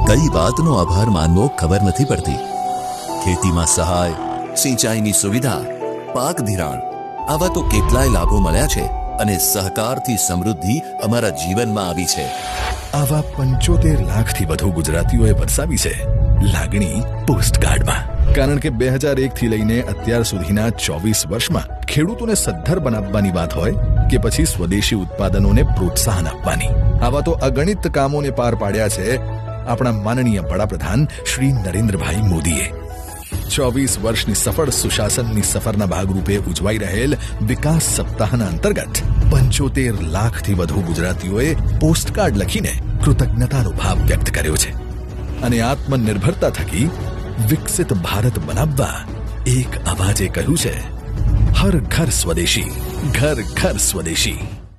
કઈ વાતનો આભાર માનવો ખબર નથી પડતી. ખેતીમાં સહાય, સિંચાઈની સુવિધા, પાક ધિરાણ, આવા તો કેટલાય લાભો મળ્યા છે અને સહકારથી સમૃદ્ધિ અમારા જીવનમાં આવી છે. આવા 75 લાખથી વધુ ગુજરાતીઓએ વરસાવી છે લાગણી પોસ્ટકાર્ડમાં. કારણ કે 2001 થી લઈને અત્યાર સુધીના 24 વર્ષમાં ખેડૂતોને સદ્ધર બનાવવાની વાત હોય કે પછી સ્વદેશી ઉત્પાદનોને પ્રોત્સાહન આપવાની, આવા તો અગણિત કામોને પાર પાડ્યા છે આપણા માનનીય વડાપ્રધાન શ્રી નરેન્દ્રભાઈ મોદીએ. 24 વર્ષની સફળ સુશાસનની સફરના ભાગરૂપે ઉજવાઈ રહેલ વિકાસ સપ્તાહના અંતર્ગત 75 લાખથી વધુ ગુજરાતીઓએ પોસ્ટકાર્ડ લખીને કૃતજ્ઞતાનો ભાવ વ્યક્ત કર્યો છે અને આત્મનિર્ભરતા થકી વિકસિત ભારત બનાવવા એક અવાજે કહ્યું છે, હર ઘર સ્વદેશી, ઘર ઘર સ્વદેશી.